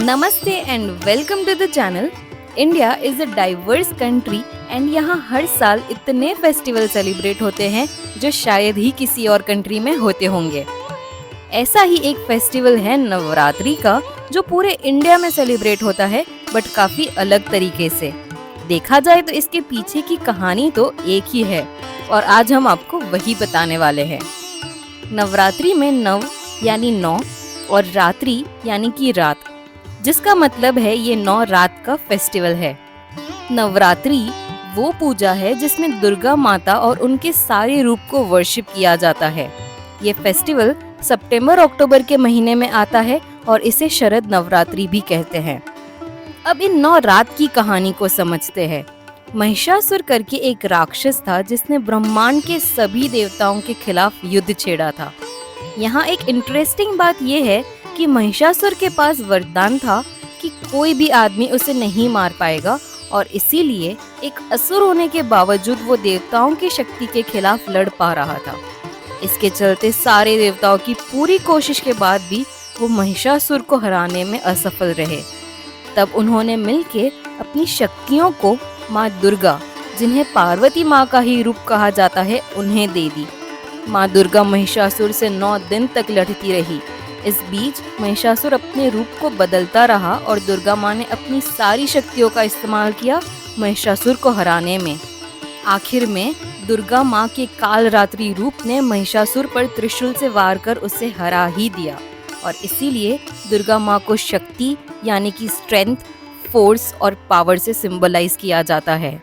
नमस्ते and welcome to the channel. India is a diverse country and यहाँ हर साल इतने फेस्टिवल सेलिब्रेट होते हैं जो शायद ही किसी और कंट्री में होते होंगे। ऐसा ही एक फेस्टिवल है नवरात्रि का, जो पूरे इंडिया में सेलिब्रेट होता है बट काफी अलग तरीके से। देखा जाए तो इसके पीछे की कहानी तो एक ही है और आज हम आपको वही बताने वाले हैं। नवरात्रि में नव यानी 9 और रात्रि यानी कि रात, जिसका मतलब है ये 9 रात का फेस्टिवल है। नवरात्रि वो पूजा है जिसमें दुर्गा माता और उनके सारे रूप को वर्शिप किया जाता है। ये फेस्टिवल सितंबर-अक्टूबर के महीने में आता है और इसे शरद नवरात्रि भी कहते हैं। अब इन 9 रात की कहानी को समझते हैं। महिषासुर करके एक राक्षस था जिसने ब्रह्मांड के सभी देवताओं के खिलाफ युद्ध छेड़ा था। यहाँ एक इंटरेस्टिंग बात यह है कि महिषासुर के पास वरदान था कि कोई भी आदमी उसे नहीं मार पाएगा और इसीलिए एक असुर होने के बावजूद वो देवताओं की शक्ति के खिलाफ लड़ पा रहा था। इसके चलते सारे देवताओं की पूरी कोशिश के बाद भी वो महिषासुर को हराने में असफल रहे। तब उन्होंने मिलके अपनी शक्तियों को माँ दुर्गा, जिन्हें पार्वती माँ का ही रूप कहा जाता है, उन्हें दे दी। माँ दुर्गा महिषासुर से 9 दिन तक लड़ती रही। इस बीच महिषासुर अपने रूप को बदलता रहा और दुर्गा माँ ने अपनी सारी शक्तियों का इस्तेमाल किया महिषासुर को हराने में। आखिर में दुर्गा माँ के कालरात्रि रूप ने महिषासुर पर त्रिशूल से वार कर उसे हरा ही दिया और इसीलिए दुर्गा माँ को शक्ति यानी कि स्ट्रेंथ, फोर्स और पावर से सिंबलाइज किया जाता है।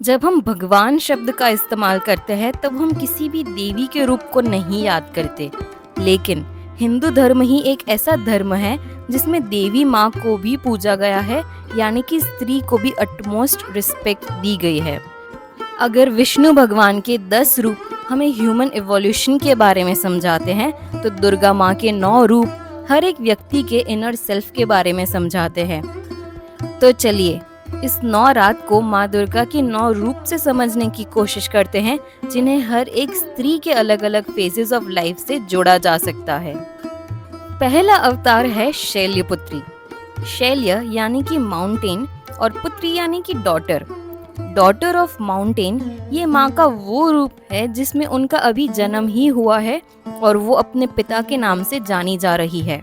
जब हम भगवान शब्द का इस्तेमाल करते हैं तब हम किसी भी देवी के रूप को नहीं याद करते, लेकिन हिंदू धर्म ही एक ऐसा धर्म है जिसमें देवी माँ को भी पूजा गया है, यानी कि स्त्री को भी अटमोस्ट रिस्पेक्ट दी गई है। अगर विष्णु भगवान के 10 रूप हमें ह्यूमन इवोल्यूशन के बारे में समझाते हैं तो दुर्गा माँ के 9 रूप हर एक व्यक्ति के इनर सेल्फ के बारे में समझाते हैं। तो चलिए इस 9 रात को माँ दुर्गा के 9 रूप से समझने की कोशिश करते हैं, जिन्हें हर एक स्त्री के अलग अलग फेजेस ऑफ लाइफ से जोड़ा जा सकता है। पहला अवतार है शैल्यपुत्री। शैल्य यानी कि माउंटेन और पुत्री यानी कि डॉटर। डॉटर ऑफ माउंटेन ये माँ का वो रूप है जिसमें उनका अभी जन्म ही हुआ है और वो अपने पिता के नाम से जानी जा रही है।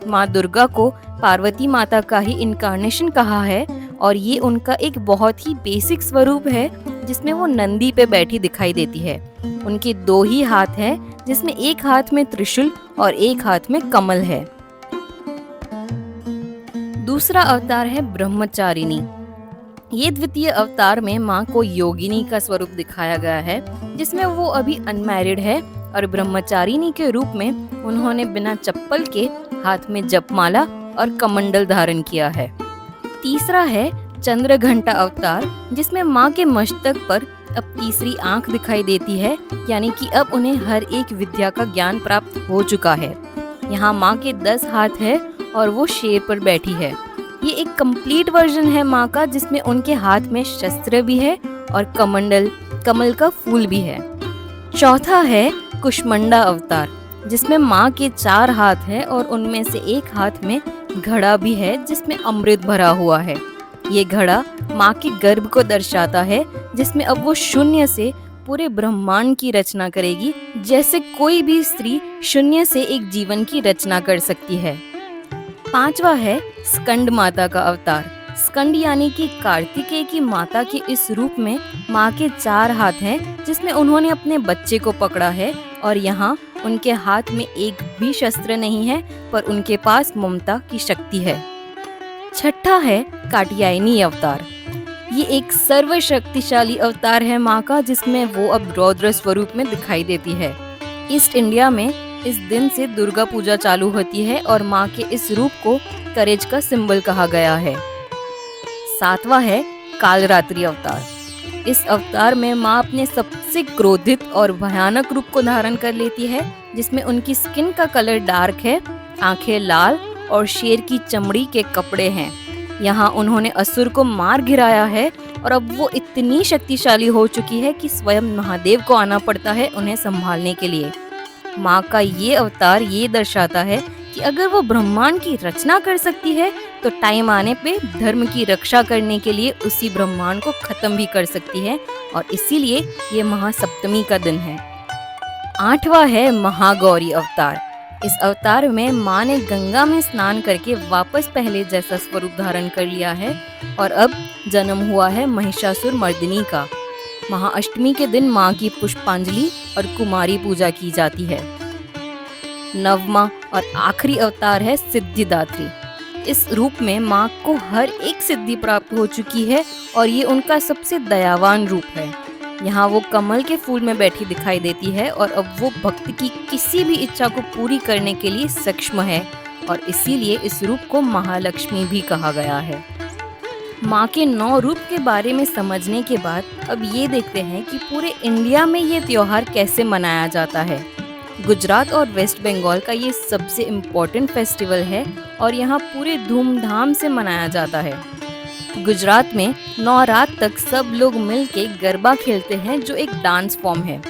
माँ दुर्गा को पार्वती माता का ही इनकारनेशन कहा है और ये उनका एक बहुत ही बेसिक स्वरूप है जिसमें वो नंदी पे बैठी दिखाई देती है। उनके 2 ही हाथ हैं, जिसमें एक हाथ में त्रिशूल और एक हाथ में कमल है। दूसरा अवतार है ब्रह्मचारिणी। ये द्वितीय अवतार में माँ को योगिनी का स्वरूप दिखाया गया है, जिसमें वो अभी अनमैरिड है और ब्रह्मचारिणी के रूप में उन्होंने बिना चप्पल के हाथ में जपमाला और कमंडल धारण किया है। तीसरा है चंद्रघंटा अवतार, जिसमें माँ के मस्तक पर अब तीसरी आंख दिखाई देती है, यानी कि अब उन्हें हर एक विद्या का ज्ञान प्राप्त हो चुका है। यहाँ माँ के 10 हाथ है और वो शेर पर बैठी है। ये एक कंप्लीट वर्जन है माँ का, जिसमें उनके हाथ में शस्त्र भी है और कमल का फूल भी है। चौथा है कुष्मांडा अवतार, जिसमें माँ के 4 हाथ है और उनमें से एक हाथ में घड़ा भी है जिसमें अमृत भरा हुआ है। ये घड़ा माँ के गर्भ को दर्शाता है, जिसमें अब वो शून्य से पूरे ब्रह्मांड की रचना करेगी, जैसे कोई भी स्त्री शून्य से एक जीवन की रचना कर सकती है। 5वां है स्कंद माता का अवतार। स्कंद यानी कि कार्तिकेय की माता के इस रूप में माँ के 4 हाथ हैं, जिसमें उन्होंने अपने बच्चे को पकड़ा है और यहाँ उनके हाथ में एक भी शस्त्र नहीं है, पर उनके पास ममता की शक्ति है। छठा है कात्यायनी अवतार। ये एक सर्वशक्तिशाली अवतार है माँ का, जिसमें वो अब रौद्र स्वरूप में दिखाई देती है। ईस्ट इंडिया में इस दिन से दुर्गा पूजा चालू होती है और माँ के इस रूप को करेज का सिंबल कहा गया है। 7वां है कालरात्रि अवतार। इस अवतार में माँ अपने सबसे क्रोधित और भयानक रूप को धारण कर लेती है, जिसमें उनकी स्किन का कलर डार्क है, आंखें लाल और शेर की चमड़ी के कपड़े हैं। यहाँ उन्होंने असुर को मार गिराया है और अब वो इतनी शक्तिशाली हो चुकी है कि स्वयं महादेव को आना पड़ता है उन्हें संभालने के लिए। माँ का ये अवतार ये दर्शाता है कि अगर वो ब्रह्मांड की रचना कर सकती है तो टाइम आने पे धर्म की रक्षा करने के लिए उसी ब्रह्मांड को खत्म भी कर सकती है, और इसीलिए ये महासप्तमी का दिन है। 8वां है महागौरी अवतार। इस अवतार में माँ ने गंगा में स्नान करके वापस पहले जैसा स्वरूप धारण कर लिया है और अब जन्म हुआ है महिषासुर मर्दिनी का। महाअष्टमी के दिन माँ की पुष्पांजलि और कुमारी पूजा की जाती है। 9वां और आखिरी अवतार है सिद्धिदात्री। इस रूप में माँ को हर एक सिद्धि प्राप्त हो चुकी है और ये उनका सबसे दयावान रूप है। यहाँ वो कमल के फूल में बैठी दिखाई देती है और अब वो भक्त की किसी भी इच्छा को पूरी करने के लिए सक्षम है, और इसीलिए इस रूप को महालक्ष्मी भी कहा गया है। माँ के 9 रूप के बारे में समझने के बाद अब ये देखते हैं कि पूरे इंडिया में ये त्योहार कैसे मनाया जाता है। गुजरात और वेस्ट बंगाल का ये सबसे इम्पोर्टेंट फेस्टिवल है और यहाँ पूरे धूमधाम से मनाया जाता है। गुजरात में 9 रात तक सब लोग मिलके गरबा खेलते हैं, जो एक डांस फॉर्म है।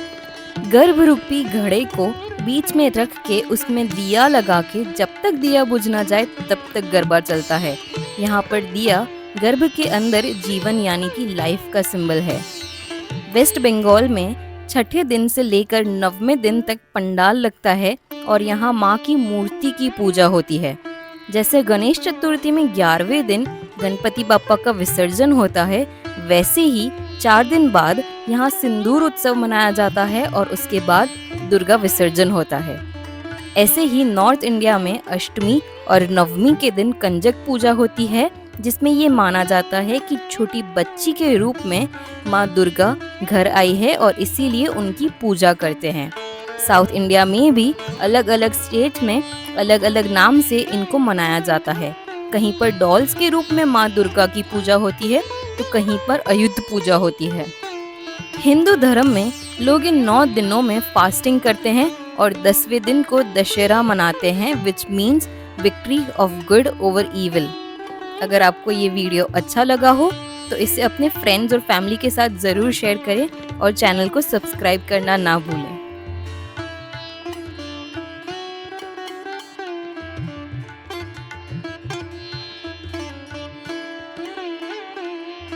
गर्भ रूपी घड़े को बीच में रख के उसमें दिया लगा के जब तक दिया बुझ ना जाए तब तक गरबा चलता है। यहाँ पर दिया गर्भ के अंदर जीवन यानी कि लाइफ का सिंबल है। वेस्ट बंगाल में छठे दिन से लेकर 9वें दिन तक पंडाल लगता है और यहाँ माँ की मूर्ति की पूजा होती है। जैसे गणेश चतुर्थी में 11वें दिन गणपति बाप्पा का विसर्जन होता है, वैसे ही 4 दिन बाद यहाँ सिंदूर उत्सव मनाया जाता है और उसके बाद दुर्गा विसर्जन होता है। ऐसे ही नॉर्थ इंडिया में अष्टमी और नवमी के दिन कंजक पूजा होती है, जिसमें ये माना जाता है कि छोटी बच्ची के रूप में माँ दुर्गा घर आई है और इसीलिए उनकी पूजा करते हैं। साउथ इंडिया में भी अलग अलग स्टेट में अलग अलग नाम से इनको मनाया जाता है। कहीं पर डॉल्स के रूप में माँ दुर्गा की पूजा होती है तो कहीं पर आयुध पूजा होती है। हिंदू धर्म में लोग इन 9 दिनों में फास्टिंग करते हैं और 10वें दिन को दशहरा मनाते हैं, which means victory of good over evil. अगर आपको ये वीडियो अच्छा लगा हो तो इसे अपने फ्रेंड्स और फैमिली के साथ ज़रूर शेयर करें और चैनल को सब्सक्राइब करना ना भूलें।